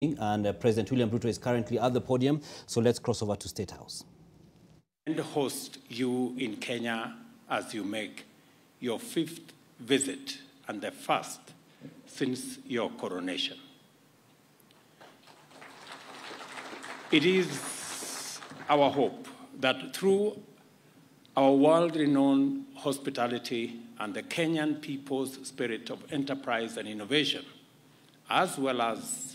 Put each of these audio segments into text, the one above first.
And President William Ruto is currently at the podium, so let's cross over to State House. And host you in Kenya as you make your 5th visit and the first since your coronation. It is our hope that through our world-renowned hospitality and the Kenyan people's spirit of enterprise and innovation, as well as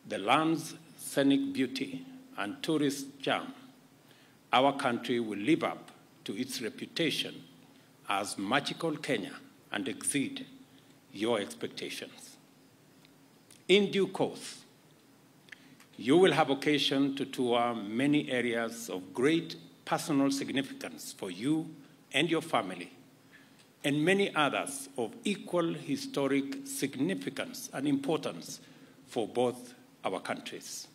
the land's scenic beauty and tourist charm, our country will live up to its reputation as magical Kenya and exceed your expectations. In due course, you will have occasion to tour many areas of great personal significance for you and your family, and many others of equal historic significance and importance for both our countries.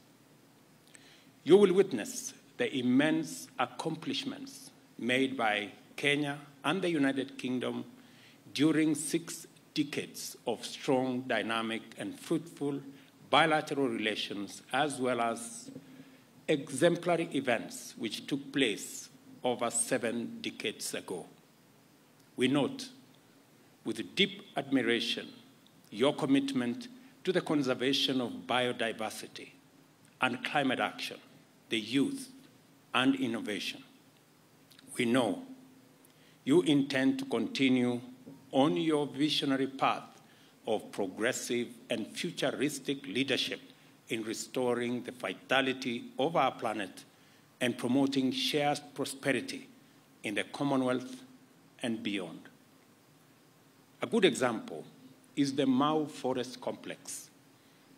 You will witness the immense accomplishments made by Kenya and the United Kingdom during 6 decades of strong, dynamic, and fruitful bilateral relations, as well as exemplary events which took place over 7 decades ago. We note with deep admiration your commitment to the conservation of biodiversity and climate action, the youth, and innovation. We know you intend to continue on your visionary path of progressive and futuristic leadership in restoring the vitality of our planet and promoting shared prosperity in the Commonwealth and beyond. A good example is the Mau Forest Complex,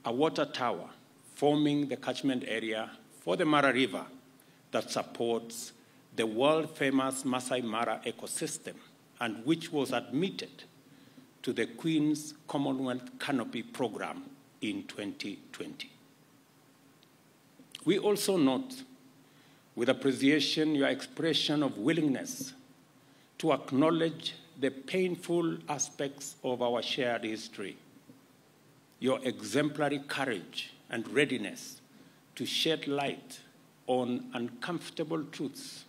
a water tower forming the catchment area for the Mara River that supports the world-famous Masai Mara ecosystem and which was admitted to the Queen's Commonwealth Canopy Program in 2020. We also note with appreciation your expression of willingness to acknowledge the painful aspects of our shared history, your exemplary courage and readiness to shed light on uncomfortable truths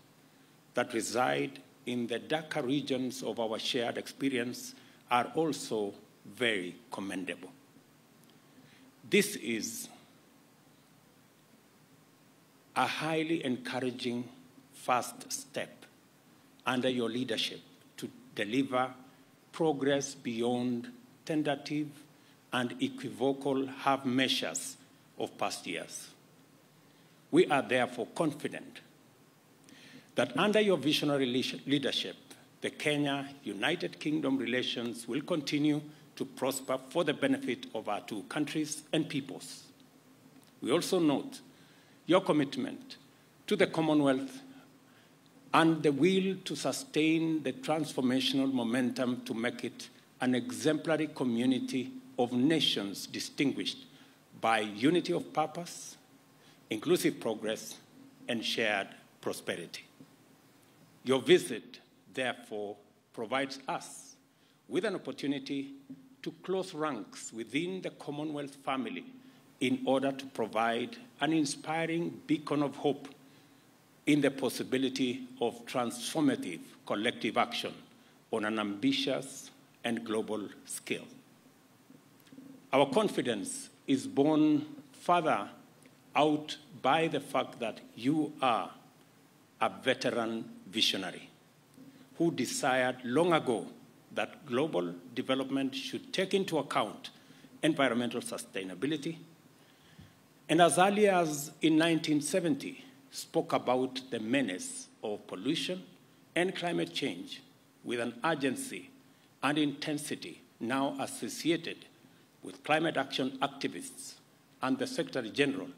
that reside in the darker regions of our shared experience are also very commendable. This is a highly encouraging first step under your leadership to deliver progress beyond tentative and equivocal half measures of past years. We are therefore confident that under your visionary leadership, the Kenya-United Kingdom relations will continue to prosper for the benefit of our 2 countries and peoples. We also note your commitment to the Commonwealth and the will to sustain the transformational momentum to make it an exemplary community of nations distinguished by unity of purpose, inclusive progress, and shared prosperity. Your visit, therefore, provides us with an opportunity to close ranks within the Commonwealth family in order to provide an inspiring beacon of hope in the possibility of transformative collective action on an ambitious and global scale. Our confidence is borne further out by the fact that you are a veteran visionary who desired long ago that global development should take into account environmental sustainability, and as early as in 1970, spoke about the menace of pollution and climate change with an urgency and intensity now associated with climate action activists and the Secretary General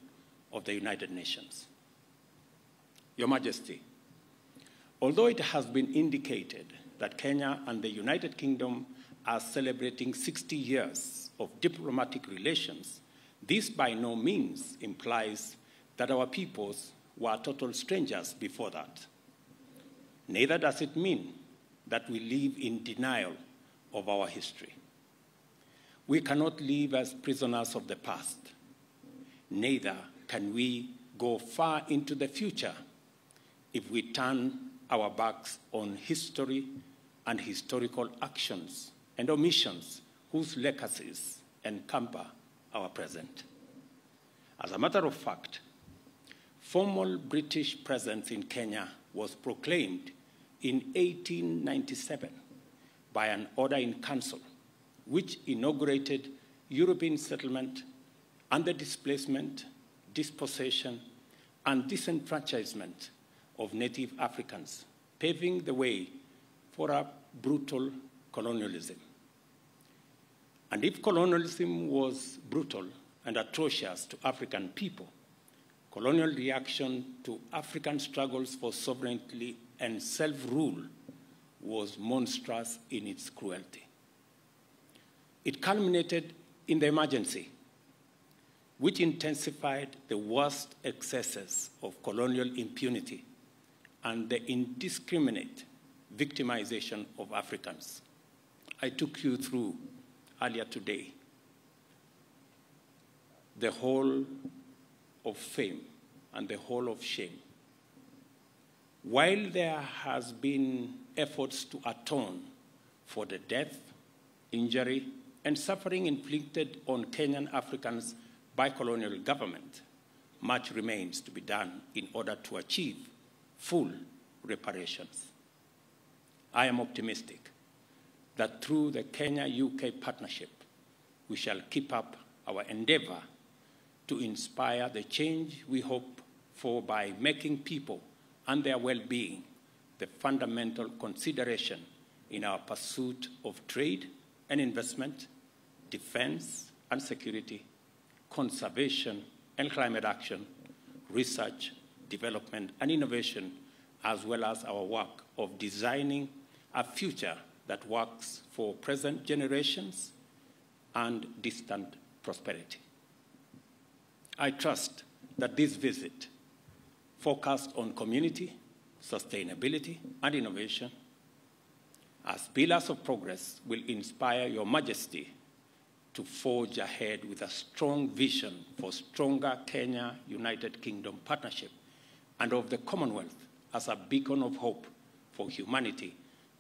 of the United Nations. Your Majesty, although it has been indicated that Kenya and the United Kingdom are celebrating 60 years of diplomatic relations, this by no means implies that our peoples were total strangers before that. Neither does it mean that we live in denial of our history. We cannot live as prisoners of the past. neither can we go far into the future if we turn our backs on history and historical actions and omissions whose legacies encumber our present. As a matter of fact, formal British presence in Kenya was proclaimed in 1897 by an order in council, which inaugurated European settlement and the displacement, dispossession, and disenfranchisement of native Africans, paving the way for a brutal colonialism. And if colonialism was brutal and atrocious to African people, colonial reaction to African struggles for sovereignty and self-rule was monstrous in its cruelty. It culminated in the emergency, which intensified the worst excesses of colonial impunity and the indiscriminate victimization of Africans. I took you through earlier today the whole of fame and the whole of shame. While there has been efforts to atone for the death, injury, and suffering inflicted on Kenyan Africans by colonial government, much remains to be done in order to achieve full reparations. I am optimistic that through the Kenya-UK partnership, we shall keep up our endeavor to inspire the change we hope for by making people and their well-being the fundamental consideration in our pursuit of trade and investment, defense and security, conservation and climate action, research, development and innovation, as well as our work of designing a future that works for present generations and distant prosperity. I trust that this visit, focused on community, sustainability, and innovation, as pillars of progress, will inspire Your Majesty to forge ahead with a strong vision for stronger Kenya-United Kingdom partnership and of the Commonwealth as a beacon of hope for humanity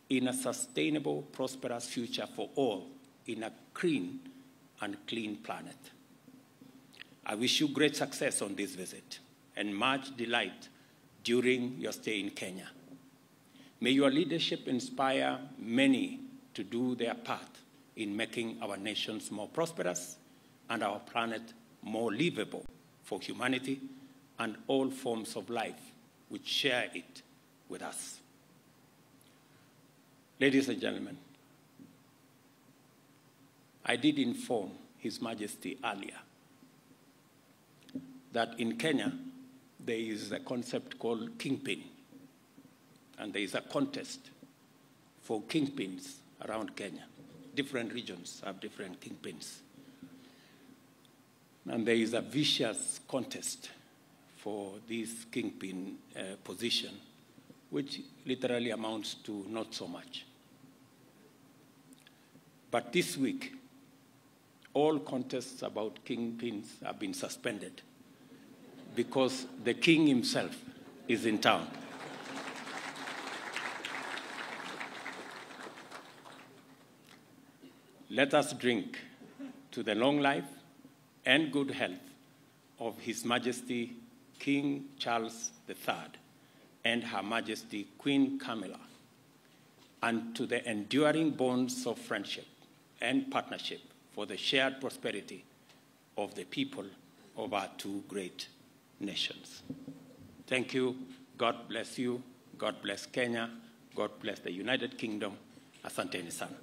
in a sustainable, prosperous future for all in a green and clean planet. I wish you great success on this visit and much delight during your stay in Kenya. May your leadership inspire many to do their part in making our nations more prosperous and our planet more livable for humanity and all forms of life which share it with us. Ladies and gentlemen, I did inform His Majesty earlier that in Kenya, there is a concept called kingpin, and there is a contest for kingpins around Kenya. Different regions have different kingpins. And there is a vicious contest for this kingpin position, which literally amounts to not so much. But this week, all contests about kingpins have been suspended because the king himself is in town. Let us drink to the long life and good health of His Majesty King Charles III and Her Majesty Queen Camilla, and to the enduring bonds of friendship and partnership for the shared prosperity of the people of our two great nations. Thank you. God bless you. God bless Kenya. God bless the United Kingdom. Asanteni sana.